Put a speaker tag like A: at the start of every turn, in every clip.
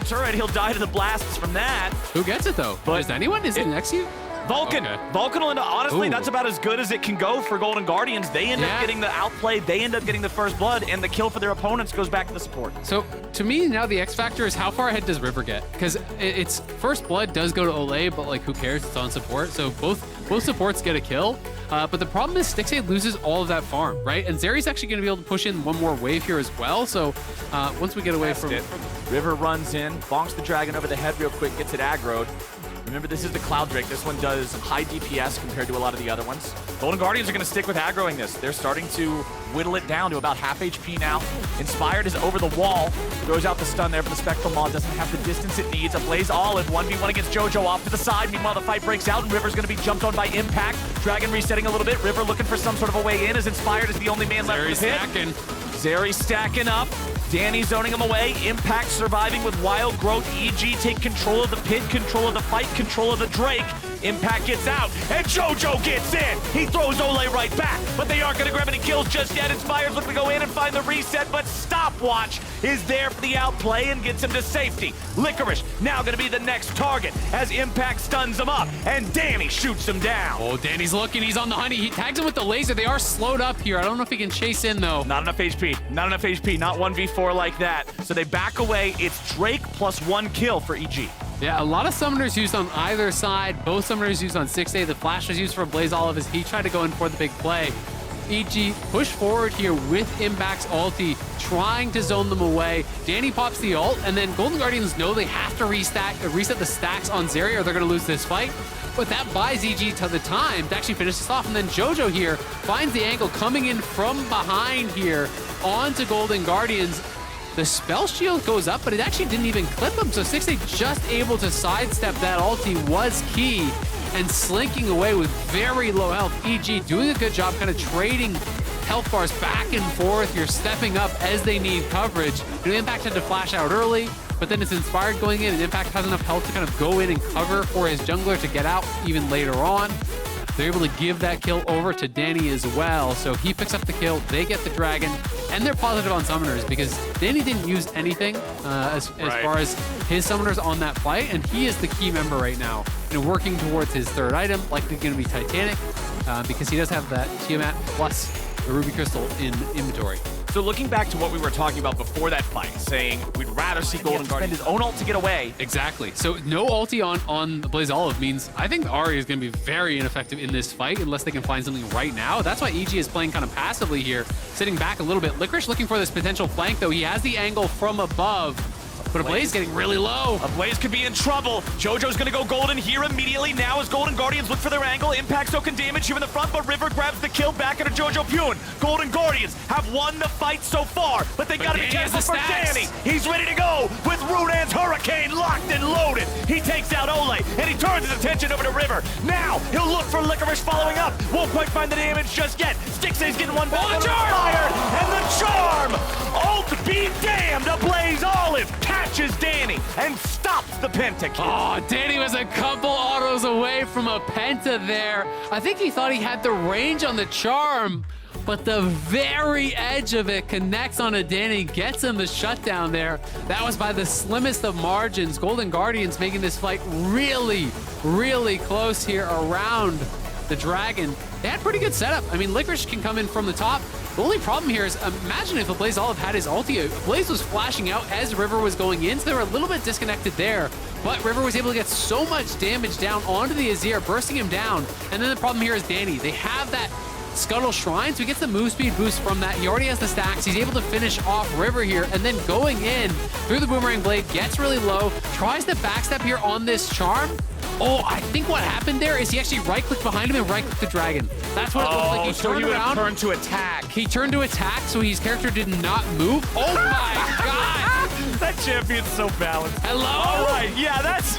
A: bomb turret. He'll die to the blasts from that.
B: Who gets it, though?
A: But
B: is anyone? Is it next to you?
A: Vulcan.
B: Okay.
A: Vulcan will end up, honestly,
B: Ooh.
A: that's about as good as it can go for Golden Guardians. They end up getting the outplay, they end up getting the first blood, and the kill for their opponents goes back to the support.
B: So, to me, now the X factor is how far ahead does River get? Because its first blood does go to Olay, but like, who cares? It's on support. So both supports get a kill. But the problem is Stixade loses all of that farm, right? And Zeri's actually going to be able to push in one more wave here as well. So once we get away from
A: it, River runs in, bonks the dragon over the head real quick, gets it aggroed. Remember, this is the Cloud Drake. This one does high DPS compared to a lot of the other ones. Golden Guardians are going to stick with aggroing this. They're starting to whittle it down to about half HP now. Inspired is over the wall. Throws out the stun there for the Spectral Maw. Doesn't have the distance it needs. A Blaze Olive 1v1 against Jojo off to the side. Meanwhile, the fight breaks out, and River's going to be jumped on by Impact. Dragon resetting a little bit. River looking for some sort of a way in, as Inspired is the only man left in the pit. Zeri stacking up. Danny zoning him away. Impact surviving with Wild Growth. EG take control of the pit, control of the fight, control of the Drake. Impact gets out, and Jojo gets in. He throws Olay right back, but they aren't going to grab any kills just yet. Inspired's looking to go in and find the reset, but Stopwatch is there for the outplay and gets him to safety. Licorice now going to be the next target as Impact stuns him up, and Danny shoots him down.
B: Oh, Danny's looking. He's on the honey. He tags him with the laser. They are slowed up here. I don't know if he can chase in, though.
A: Not enough HP. Not enough HP. Not 1v4 like that. So they back away. It's Drake plus 1 kill for EG.
B: Yeah, a lot of summoners used on either side. Both summoners used on 6A. The flash was used for Blaze Olive as he tried to go in for the big play. EG push forward here with Impact's ulti, trying to zone them away. Danny pops the ult, and then Golden Guardians know they have to reset the stacks on Zeri or they're going to lose this fight. But that buys EG to the time to actually finish this off. And then Jojo here finds the angle coming in from behind here onto Golden Guardians. The spell shield goes up, but it actually didn't even clip him. So 6A just able to sidestep that ulti was key, and slinking away with very low health. EG doing a good job kind of trading health bars back and forth. You're stepping up as they need coverage. Impact had to flash out early, but then it's Inspired going in, and Impact has enough health to kind of go in and cover for his jungler to get out even later on. They're able to give that kill over to Danny as well. So he picks up the kill, they get the dragon, and they're positive on summoners because Danny didn't use anything as far as his summoners on that fight, and he is the key member right now. Working towards his third item, likely going to be Titanic, because he does have that Tiamat plus the Ruby Crystal in inventory.
A: So looking back to what we were talking about before that fight, saying we'd rather see Golden Guardian spend his own ult to get away.
B: Exactly. So no ulti on the Blaze Olive means I think the Ahri is going to be very ineffective in this fight unless they can find something right now. That's why EG is playing kind of passively here, sitting back a little bit. Licorice looking for this potential flank, though. He has the angle from above. But a Blaze getting really low.
A: A Blaze could be in trouble. Jojo's gonna go golden here immediately. Now as Golden Guardians look for their angle. Impact soaking damage here in the front, but River grabs the kill back into jojopyun. Golden Guardians have won the fight so far, but they gotta be careful for Danny. He's ready to go with Runan's Hurricane locked and loaded. He takes out Olay, and he turns his attention over to River. Now he'll look for Licorice following up. Won't quite find the damage just yet. Stixay's getting one back on the fire, and the charm! Ult be damned! A Blaze Olive catches Danny and stops the penta kill.
B: Oh, Danny was a couple autos away from a penta there. I think he thought he had the range on the charm, but the very edge of it connects on a Danny, gets him the shutdown there. That was by the slimmest of margins. Golden Guardians making this fight really, really close here around the dragon. They had pretty good setup. I mean, Licorice can come in from the top. The only problem here is, imagine if a Blaze Olive had his ulti. Blaze was flashing out as River was going in, so they were a little bit disconnected there. But River was able to get so much damage down onto the Azir, bursting him down. And then the problem here is Danny. They have that Scuttle Shrine, so he gets the move speed boost from that. He already has the stacks. He's able to finish off River here, and then going in through the Boomerang Blade, gets really low, tries to backstep here on this charm. Oh, I think what happened there is he actually right-clicked behind him and right-clicked the dragon. That's what it looked like. He turned around.
A: Turned to attack.
B: He turned to attack, so his character did not move. Oh my god!
A: That champion's so balanced.
B: Hello?
A: All right, yeah, that's...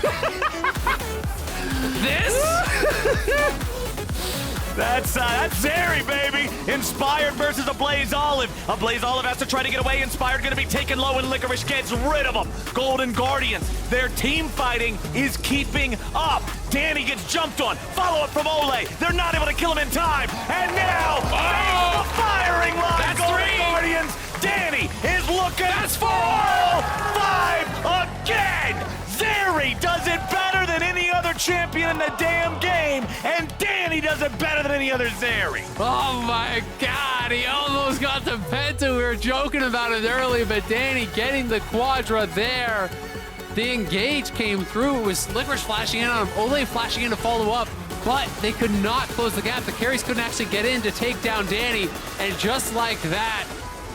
A: That's Zeri, baby! Inspired versus a Blaze Olive. A Blaze Olive has to try to get away. Inspired gonna be taken low, and Licorice gets rid of him. Golden Guardians, their team fighting is keeping up. Danny gets jumped on. Follow-up from Olay. They're not able to kill him in time. And now, the firing line,
B: that's
A: Golden Guardians. Danny is looking for all 5 again! Zeri does it better than any other champion in the damn game, and Danny does it better than any other Zeri.
B: Oh my God, he almost got the penta. We were joking about it early, but Danny getting the quadra there. The engage came through. It was Licorice flashing in on him, Ole flashing in to follow up, but they could not close the gap. The carries couldn't actually get in to take down Danny, and just like that,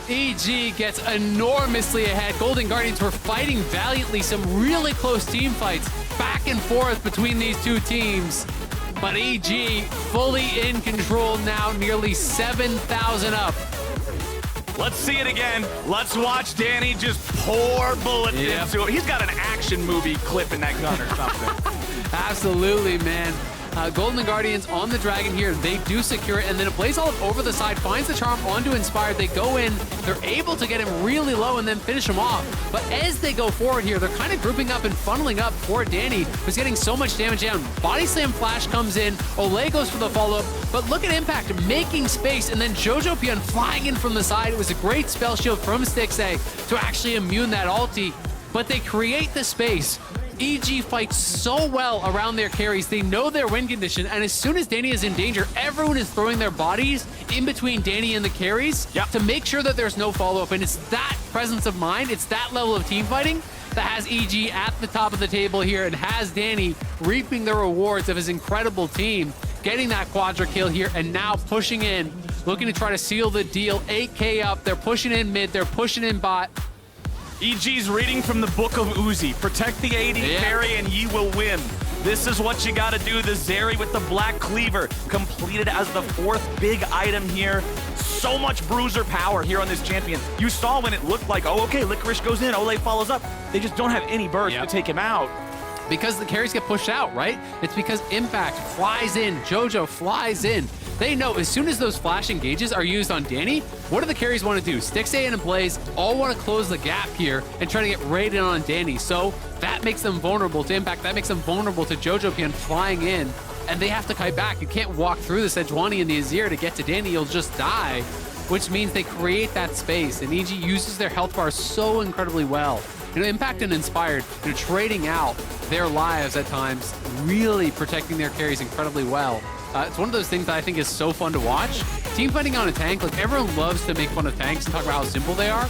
B: EG gets enormously ahead. Golden Guardians were fighting valiantly, some really close team fights back and forth between these two teams. But EG fully in control now, nearly 7,000 up.
A: Let's see it again. Let's watch Danny just pour bullets into it. He's got an action movie clip in that gun or something.
B: Absolutely, man. Golden Guardians on the Dragon here. They do secure it, and then a Blaze Olive over the side finds the charm onto Inspired. They go in, they're able to get him really low and then finish him off. But as they go forward here, they're kind of grouping up and funneling up for Danny, who's getting so much damage down. Body Slam Flash comes in, Ole goes for the follow-up, but look at Impact making space, and then jojopyun flying in from the side. It was a great spell shield from Stixxay to actually immune that ulti, but they create the space. EG fights so well around their carries. They know their win condition, and as soon as Danny is in danger, everyone is throwing their bodies in between Danny and the carries to make sure that there's no follow-up. And it's that presence of mind, it's that level of team fighting that has EG at the top of the table here and has Danny reaping the rewards of his incredible team, getting that quadra kill here and now pushing in, looking to try to seal the deal. 8K up, they're pushing in mid, they're pushing in bot.
A: EG's reading from the book of Uzi. Protect the AD carry and ye will win. This is what you gotta do. The Zeri with the Black Cleaver completed as the 4th big item here. So much bruiser power here on this champion. You saw when it looked like, oh, okay, Licorice goes in, Ole follows up. They just don't have any burst to take him out.
B: Because the carries get pushed out, right? It's because Impact flies in, Jojo flies in. They know as soon as those flash engages are used on Danny, what do the carries want to do? Stixxay and Blaze all want to close the gap here and try to get raided on Danny. So that makes them vulnerable to Impact. That makes them vulnerable to jojopyun flying in. And they have to kite back. You can't walk through the Sejuani and the Azir to get to Danny. You'll just die, which means they create that space. And EG uses their health bar so incredibly well. You know, Impact and Inspired, you know, trading out their lives at times, really protecting their carries incredibly well. It's one of those things that I think is so fun to watch. Team fighting on a tank, like everyone loves to make fun of tanks and talk about how simple they are,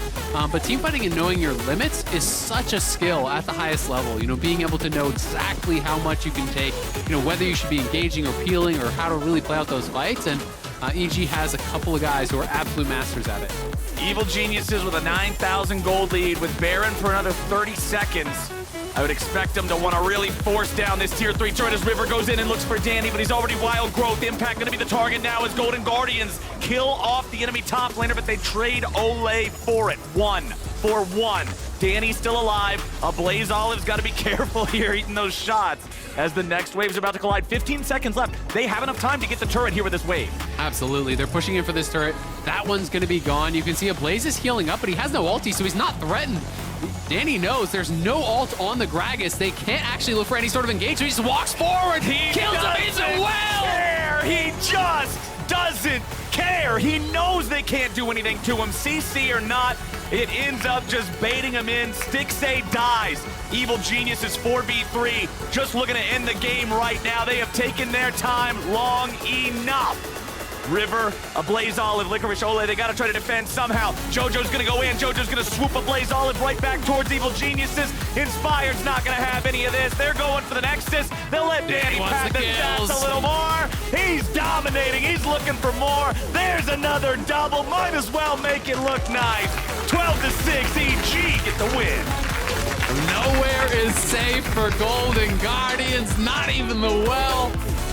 B: but team fighting and knowing your limits is such a skill at the highest level. You know, being able to know exactly how much you can take, you know, whether you should be engaging or peeling or how to really play out those fights. And EG has a couple of guys who are absolute masters at it.
A: Evil Geniuses with a 9,000 gold lead with Baron for another 30 seconds. I would expect him to want to really force down this tier 3 turret as River goes in and looks for Danny, but he's already Wild Growth. Impact going to be the target now as Golden Guardians kill off the enemy top laner, but they trade Ole for it. 1 for 1. Danny's still alive. A Blaze Olive's got to be careful here eating those shots as the next wave's about to collide. 15 seconds left. They have enough time to get the turret here with this wave.
B: Absolutely. They're pushing in for this turret. That one's going to be gone. You can see a Blaze is healing up, but he has no ulti, so he's not threatened. Danny knows there's no ult on the Gragas. They can't actually look for any sort of engagement. He just walks forward. He kills him as well.
A: Care. He just doesn't care. He knows they can't do anything to him. CC or not, it ends up just baiting him in. Stixxay dies. Evil Genius is 4v3. Just looking to end the game right now. They have taken their time long enough. River, a Blaze Olive, Licorice, Ole, they gotta try to defend somehow. Jojo's gonna go in, Jojo's gonna swoop a Blaze Olive right back towards Evil Geniuses. Inspired's not gonna have any of this. They're going for the Nexus. They'll let Danny pack the stats a little more. He's dominating, he's looking for more. There's another double, might as well make it look nice. 12-6, EG get the win.
B: Nowhere is safe for Golden Guardians, not even the well.